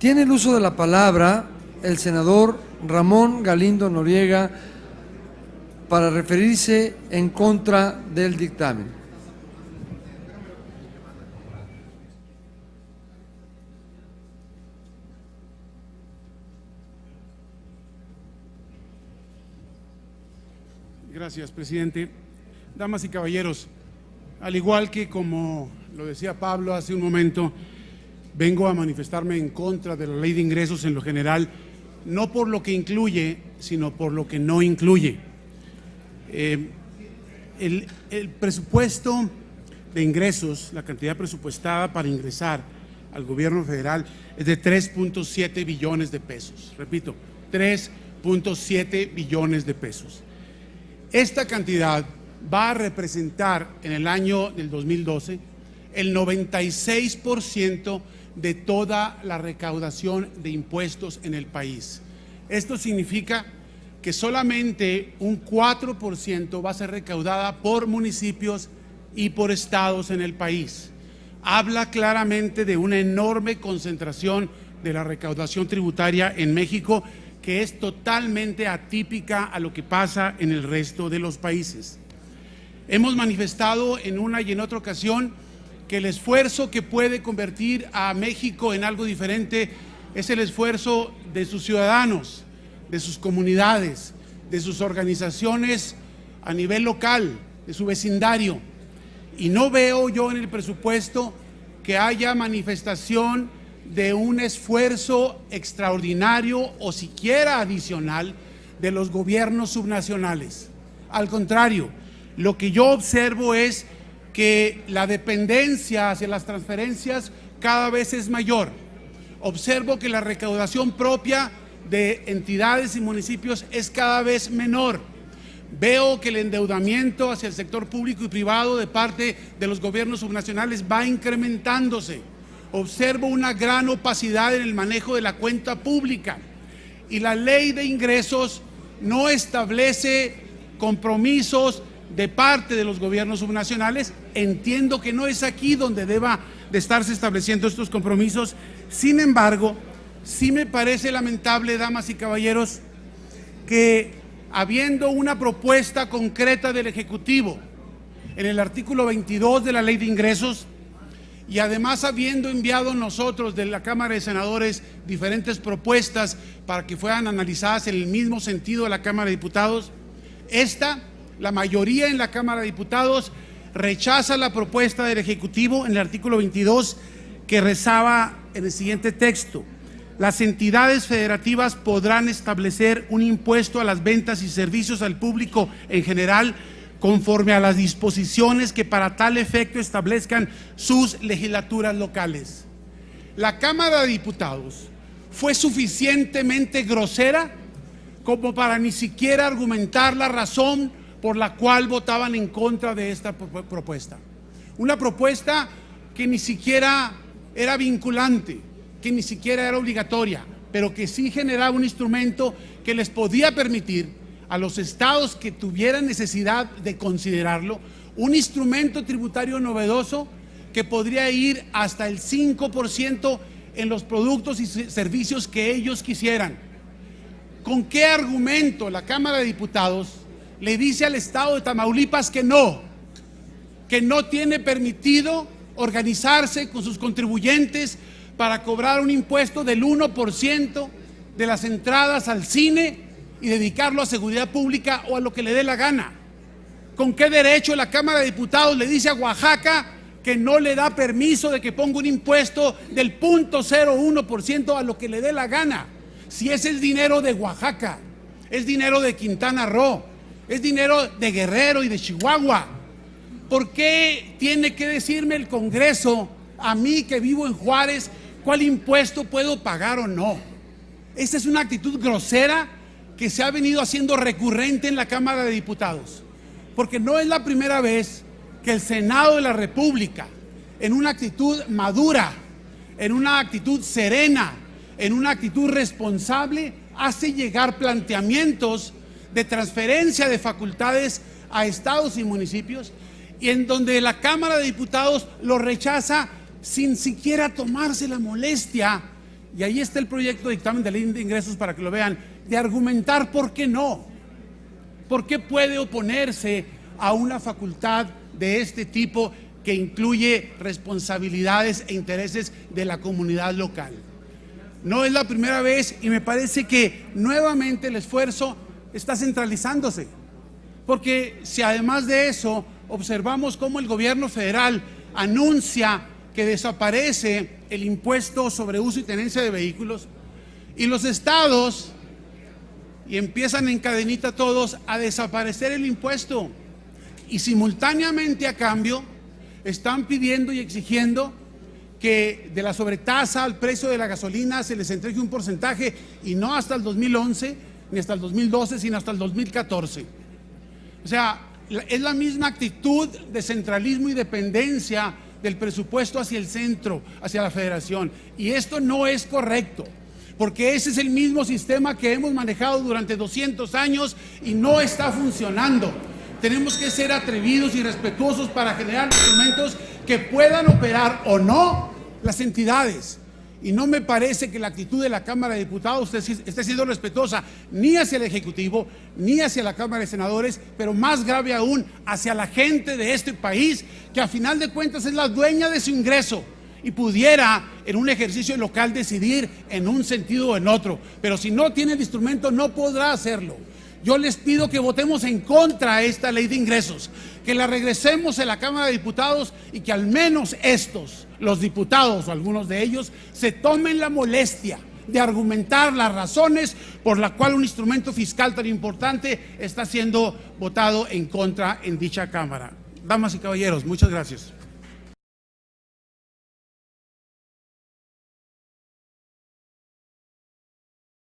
Tiene el uso de la palabra el senador Ramón Galindo Noriega para referirse en contra del dictamen. Gracias, presidente. Damas y caballeros, al igual que como lo decía Pablo hace un momento, vengo a manifestarme en contra de la ley de ingresos en lo general, no por lo que incluye, sino por lo que no incluye. El presupuesto de ingresos, la cantidad presupuestada para ingresar al gobierno federal es de 3.7 billones de pesos. Repito, 3.7 billones de pesos. Esta cantidad va a representar en el año del 2012 el 96% de toda la recaudación de impuestos en el país. Esto significa que solamente un 4% va a ser recaudada por municipios y por estados en el país. Habla claramente de una enorme concentración de la recaudación tributaria en México, que es totalmente atípica a lo que pasa en el resto de los países. Hemos manifestado en una y en otra ocasión que el esfuerzo que puede convertir a México en algo diferente es el esfuerzo de sus ciudadanos, de sus comunidades, de sus organizaciones a nivel local, de su vecindario. Y no veo yo en el presupuesto que haya manifestación de un esfuerzo extraordinario o siquiera adicional de los gobiernos subnacionales. Al contrario, lo que yo observo es que la dependencia hacia las transferencias cada vez es mayor. Observo que la recaudación propia de entidades y municipios es cada vez menor. Veo que el endeudamiento hacia el sector público y privado de parte de los gobiernos subnacionales va incrementándose. Observo una gran opacidad en el manejo de la cuenta pública y la ley de ingresos no establece compromisos de parte de los gobiernos subnacionales. Entiendo que no es aquí donde deba de estarse estableciendo estos compromisos. Sin embargo, sí me parece lamentable, damas y caballeros, que habiendo una propuesta concreta del Ejecutivo en el artículo 22 de la Ley de Ingresos, y además habiendo enviado nosotros de la Cámara de Senadores diferentes propuestas para que fueran analizadas en el mismo sentido de la Cámara de Diputados, la mayoría en la Cámara de Diputados rechaza la propuesta del Ejecutivo en el artículo 22, que rezaba en el siguiente texto: las entidades federativas podrán establecer un impuesto a las ventas y servicios al público en general, conforme a las disposiciones que para tal efecto establezcan sus legislaturas locales. La Cámara de Diputados fue suficientemente grosera como para ni siquiera argumentar la razón por la cual votaban en contra de esta propuesta. Una propuesta que ni siquiera era vinculante, que ni siquiera era obligatoria, pero que sí generaba un instrumento que les podía permitir a los estados que tuvieran necesidad de considerarlo, un instrumento tributario novedoso que podría ir hasta el 5% en los productos y servicios que ellos quisieran. ¿Con qué argumento la Cámara de Diputados le dice al estado de Tamaulipas que no tiene permitido organizarse con sus contribuyentes para cobrar un impuesto del 1% de las entradas al cine y dedicarlo a seguridad pública o a lo que le dé la gana? ¿Con qué derecho la Cámara de Diputados le dice a Oaxaca que no le da permiso de que ponga un impuesto del 0.01% a lo que le dé la gana? Si ese es dinero de Oaxaca, es dinero de Quintana Roo, es dinero de Guerrero y de Chihuahua. ¿Por qué tiene que decirme el Congreso, a mí que vivo en Juárez, cuál impuesto puedo pagar o no? Esta es una actitud grosera que se ha venido haciendo recurrente en la Cámara de Diputados, porque no es la primera vez que el Senado de la República, en una actitud madura, en una actitud serena, en una actitud responsable, hace llegar planteamientos de transferencia de facultades a estados y municipios, y en donde la Cámara de Diputados lo rechaza sin siquiera tomarse la molestia y ahí está el proyecto de dictamen de ley de ingresos para que lo vean, de argumentar por qué no, por qué puede oponerse a una facultad de este tipo que incluye responsabilidades e intereses de la comunidad local. No es la primera vez y me parece que nuevamente el esfuerzo está centralizándose, porque si además de eso observamos cómo el gobierno federal anuncia que desaparece el impuesto sobre uso y tenencia de vehículos y los estados y empiezan en cadenita todos a desaparecer el impuesto y simultáneamente a cambio están pidiendo y exigiendo que de la sobretasa al precio de la gasolina se les entregue un porcentaje y no hasta el 2011 ni hasta el 2012 sino hasta el 2014. O sea, es la misma actitud de centralismo y dependencia del presupuesto hacia el centro, hacia la federación, y esto no es correcto, porque ese es el mismo sistema que hemos manejado durante 200 años y no está funcionando. Tenemos que ser atrevidos y respetuosos para generar instrumentos que puedan operar o no las entidades. Y no me parece que la actitud de la Cámara de Diputados esté siendo respetuosa ni hacia el Ejecutivo, ni hacia la Cámara de Senadores, pero más grave aún, hacia la gente de este país, que a final de cuentas es la dueña de su ingreso y pudiera en un ejercicio local decidir en un sentido o en otro. Pero si no tiene el instrumento, no podrá hacerlo. Yo les pido que votemos en contra de esta ley de ingresos, que la regresemos a la Cámara de Diputados y que al menos los diputados o algunos de ellos, se tomen la molestia de argumentar las razones por las cuales un instrumento fiscal tan importante está siendo votado en contra en dicha Cámara. Damas y caballeros, muchas gracias.